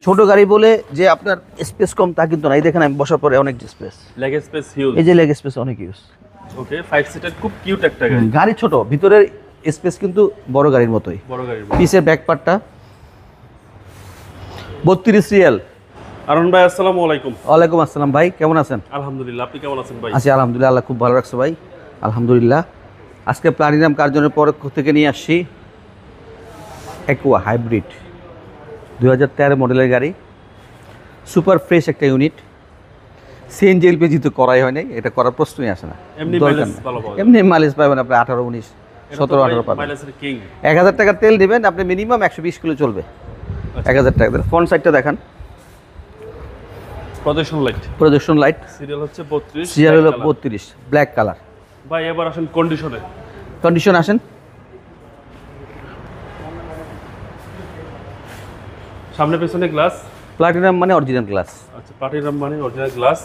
ছোট গাড়ি বলে যে আপনার স্পেস কম তা কিন্তু না। এই দেখেন আমি বসার পরে অনেক স্পেস, লেগ স্পেস হিউজ। এই যে লেগ স্পেস অনেক ইউজ। ওকে, 5 সিটার খুব কিউট একটা গাড়ি। গাড়ি ছোট, ভিতরের স্পেস কিন্তু বড় গাড়ির মতোই। বড় গাড়ি। পিসের ব্যাক পার্টটা 32 রিয়াল। আরুন ভাই আসসালামু আলাইকুম। ওয়ালাইকুম আসসালাম ভাই, কেমন আছেন? আলহামদুলিল্লাহ, আপনি কেমন আছেন ভাই? আছি আলহামদুলিল্লাহ, আল্লাহ খুব ভালো রাখছে ভাই, আলহামদুলিল্লাহ। আজকে প্লাটিনাম কার্জনের পক্ষ থেকে নিয়ে আসছি অ্যাকুয়া হাইব্রিড 2013 মডেলের গাড়ি। সুপার ফ্রেশ একটা ইউনিট। সিএনজি এলপিজি তো করাই হয় নাই, এটা করার প্রশ্নই আসে না। এমনি দরকার মাইলেজ নেই। ভালো পাওয়া যায়। এমনি মাইলেজ পাবেন আপনি 18, 19, 17, 18 পাবেন। মাইলেজের কিং। 1000 টাকার তেল দিবেন আপনি, মিনিমাম 120 কিলো চলবে। 1000 টাকা দেন। ফ্রন্ট সাইডটা দেখান, প্রজেকশন লাইট। সিরিয়াল হচ্ছে 32। সিরিয়াল হলো 32, ব্ল্যাক কালার। ভাই এবার আসেন কন্ডিশনে। কন্ডিশন আসেন। সামনে পেছনে গ্লাস। প্লাটিনাম মানে অরিজিনাল গ্লাস। আচ্ছা, প্লাটিনাম মানে অরিজিনাল গ্লাস।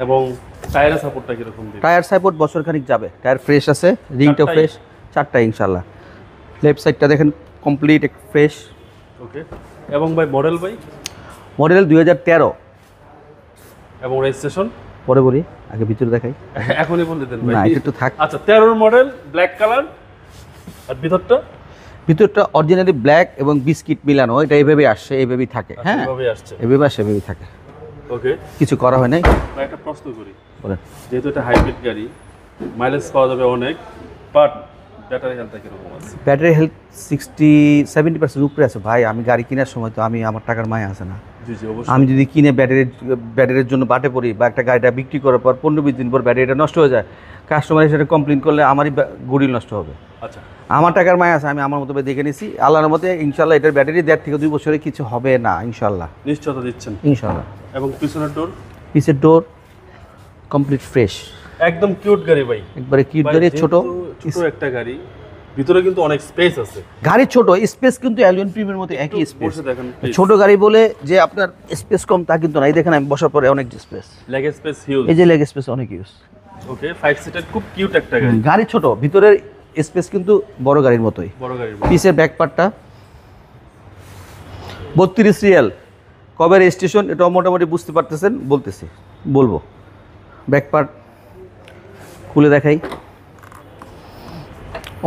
এবং টায়ারের সাপোর্টটা কিরকম দিবেন? টায়ার সাপোর্ট বছর খানিক যাবে। টায়ার ফ্রেশ আছে, রিংটা চারটাই? ফ্রেশ, 4টা ইনশাআল্লাহ। লেফট সাইডটা দেখেন কমপ্লিট ফ্রেশ। ওকে। এবং ভাই মডেল ভাই? মডেল 2013। এবং রেজিস্ট্রেশন? পরে বলি, আগে ভিতরে দেখাই। এখনই বলে দেন ভাই। না, এটা একটু থাক। আচ্ছা, 13 মডেল, ব্ল্যাক কালার। আর ভিতরটা? ভিতরটা অরিজিনালি ব্ল্যাক এবং বিস্কিট মিলানো, এটা এইভাবে আসছে, এইভাবেই থাকে। হ্যাঁ, এভাবে আসছে। এইভাবে আসে, এইভাবেই থাকে। ওকে। কিছু করা হয় নাই। ভাই একটা প্রশ্ন করি, বলেন। যেহেতু এটা হাইব্রিড গাড়ি, মাইলেজ পাওয়া যাবে অনেক, বাট ব্যাটারি হেলথটা কিরকম আছে? ব্যাটারি হেলথ 60-70% উপরে আছে ভাই। আমি গাড়ি কেনার সময় তো আমার টাকার মায়া আছে না। জি জি, অবশ্যই। আমি যদি কিনে ব্যাটারির জন্য বাটে পড়ি, বা একটা গাড়িটা বিক্রি করার পর 15-20 দিন পর ব্যাটারিটা নষ্ট হয়ে যায়, কাস্টমার সেটা কমপ্লেন করলে আমারই গুডিল নষ্ট হবে। আচ্ছা, আমার টাকার মায়া আছে, আমি আমার মতো দেখে নিছি। আল্লাহর মতে ইনশাল্লাহ এটার ব্যাটারি 1.5 থেকে 2 বছরে কিছু হবে না ইনশাল্লাহ। নিশ্চয়তা দিচ্ছেন? ইনশাল্লাহ। এবং পিছনের ডোর? পিসের ডোর কমপ্লিট ফ্রেশ, একদম কিউট গাড়ি ভাই। একবারে কিউট ভাই, গাড়ি, ছোট ছোট একটা গাড়ি, ভিতরে কিন্তু অনেক স্পেস আছে। গাড়ি, ছোট স্পেস কিন্তু অ্যালিয়ন প্রিমিয়ার মতো একই স্পেস। বসে দেখেন please। ছোট গাড়ি বলে যে আপনার স্পেস কম তা কিন্তু না। এই দেখেন আমি বসার পরে অনেক স্পেস, লেগ স্পেস হিউজ। এই যে লেগ স্পেস অনেক ইউজ। ওকে, 5 সিটার খুব কিউট একটা গাড়ি। গাড়ি ছোট, ভিতরের স্পেস কিন্তু বড় গাড়ির মতোই। বড় গাড়ি। পিসের ব্যাক পার্টটা 32 রিয়াল। কবে রেজিস্ট্রেশন এটা মোটামুটি বুঝতে পারতেছেন, বলবো। ব্যাক পার্ট খুলে দেখাই,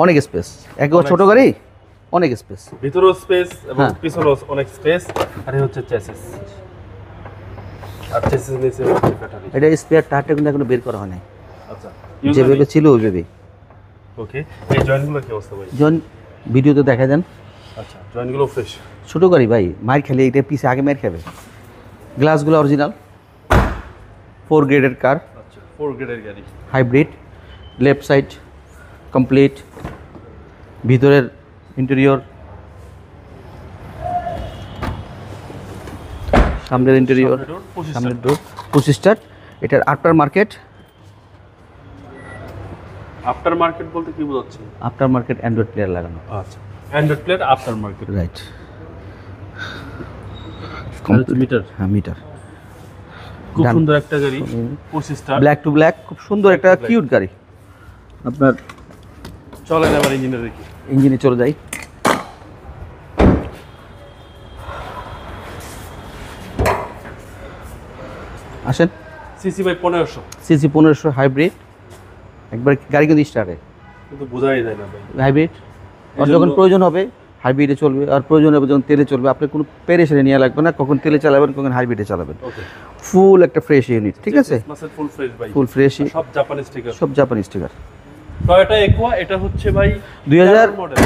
অনেক স্পেস। একবার ছোট গাড়ি, অনেক স্পেস। ভিতরেও স্পেস এবং হ্যাঁ। পিছনেও অনেক স্পেস। আর এই হচ্ছে চেসিস। আর চেসিস নিচে হচ্ছে ব্যাটারি। এটা স্পেয়ার টায়ারটা কিন্তু এখনো বের করা হয় নাই, আচ্ছা, যেভাবে ছিল ওইভাবেই। ওকে। এই জয়েন্টগুলো কি অবস্থা ভাই? যখন ভিডিওতে দেখা দেন। আচ্ছা, জয়েন্টগুলো ফ্রেশ। ছোটো গাড়ি ভাই, মার খেলে এটা পিছে আগে মার খাবে। গ্লাসগুলো অরিজিনাল, 4 গ্রেডের কার, আচ্ছা, 4 গ্রেডের গাড়ি, হাইব্রিড। লেফট সাইড কমপ্লিট, ভিতরের ইন্টেরিয়র, সামনের ইন্টেরিয়র, সামনের ডোর 25 এটার আফটার মার্কেট। আফটার মার্কেট বলতে কি বোঝাচ্ছেন? আফটার মার্কেট অ্যান্ড্রয়েড প্লেয়ার লাগানো। আচ্ছা, Android player after market. Right. Meter. হ্যাঁ, মিটার। খুব ডান। সুন্দর একটা গাড়ি, 25 ব্ল্যাক টু ব্ল্যাক, খুব সুন্দর একটা কিউট গাড়ি। আপনার চলেন আবার ইঞ্জিনে দেখি। ইঞ্জিনে চলে যাই। আসেন। সিসি ভাই 1500। সিসি 1500 হাইব্রিড, একবার গাড়ি কিন্তু স্টার্টে কিন্তু বোঝাই যায় না ভাই। হাইব্রিড। আর যখন প্রয়োজন হবে হাইব্রিডে চলবে, আর প্রয়োজন হবে যখন তেলে চলবে। আপনি কোনো পেরেশানি নিয়ে লাগবে না, কখন তেলে চালাবেন কখন হাইব্রিডে চালাবেন। ওকে, ফুল একটা ফ্রেশ ইউনিট, ঠিক আছে? ফুল ফ্রেশ ভাই, ফুল ফ্রেশ, সব জাপানি স্টিকার, সব জাপানি স্টিকার। Toyota Aqua. এটা হচ্ছে ভাই 2000 মডেল,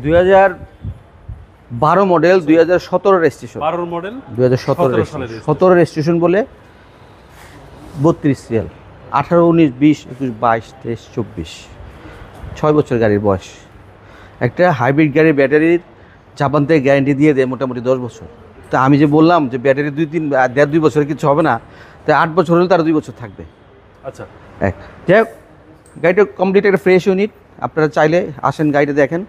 2012 মডেল, 2017 রেজিস্ট্রেশন। 12 মডেল, 2017 সালে রেজিস্ট্রেশন। 17 রেজিস্ট্রেশন বলে 32 সিএল। 18, 19, 20, 21, 22, 23, 24, 6 বছর গাড়ির বয়স। একটা হাইব্রিড গাড়ির ব্যাটারির জাপান থেকে গ্যারান্টি দিয়ে দেয় মোটামুটি 10 বছর। তা আমি যে বললাম যে ব্যাটারি 2 বছরে কিছু হবে না, তাই 8 বছর হলে তার 2 বছর থাকবে। আচ্ছা, যাই হোক, গাড়িটা কমপ্লিট একটা ফ্রেশ ইউনিট। আপনারা চাইলে আসেন, গাড়িটা দেখেন।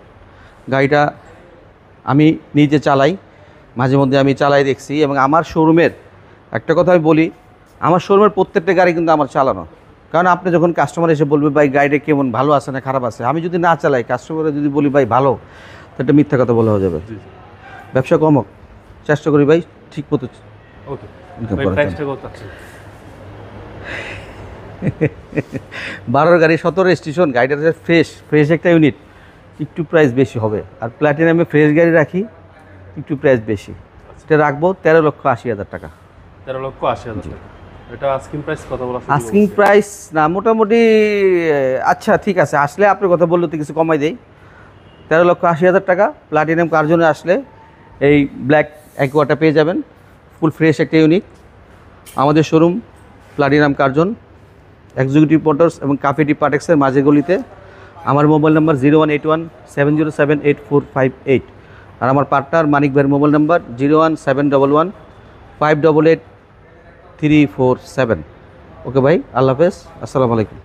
গাড়িটা আমি নিজে চালাই, মাঝে মধ্যে আমি চালাই দেখছি। এবং আমার শোরুমের একটা কথা আমি বলি, আমার শোরুমের প্রত্যেকটা গাড়ি কিন্তু আমার চালানো। কারণ আপনি যখন কাস্টমার এসে বলবে ভাই গাড়িটা কেমন, ভালো আছে না খারাপ আছে, আমি যদি না চালাই, কাস্টমারে যদি বলি ভাই ভালো, তো একটা মিথ্যা কথা বলা হয়ে যাবে। ব্যবসা কম হোক, চেষ্টা করি ভাই ঠিক মতো ওকে ইনকাম ভাই করা প্রাইসটা কত আছে? 12 গাড়ি 17 রেজিস্ট্রেশন, গাড়িটা ফ্রেশ একটা ইউনিট, একটু প্রাইস বেশি হবে। আর প্ল্যাটিনামে ফ্রেশ গাড়ি রাখি, একটু প্রাইস বেশি, এটা রাখবো 13,80,000 টাকা। 13,80,000 টাকা। এটা আস্কিং প্রাইস কত বলা আছে? আস্কিং প্রাইস না, মোটামুটি আচ্ছা ঠিক আছে, আসলে আপনার কথা বললে তো কিছু কমাই দেই। 13,80,000 টাকা। প্লাটিনাম কার জন্য আসলে এই ব্ল্যাক অ্যাকোয়াটা পেয়ে যাবেন, ফুল ফ্রেশ একটা ইউনিট। আমাদের showroom platinum Curzon, executive motors এবং কাফেটি পাটেক্সের মাঝে গলিতে। আমার মোবাইল নাম্বার 0181-707-8458। আর আমার পার্টনার মানিক ভাইয়ের মোবাইল নাম্বার 01711-588-347। ওকে ভাই, আল্লাহ হাফেজ, আসসালামু আলাইকুম।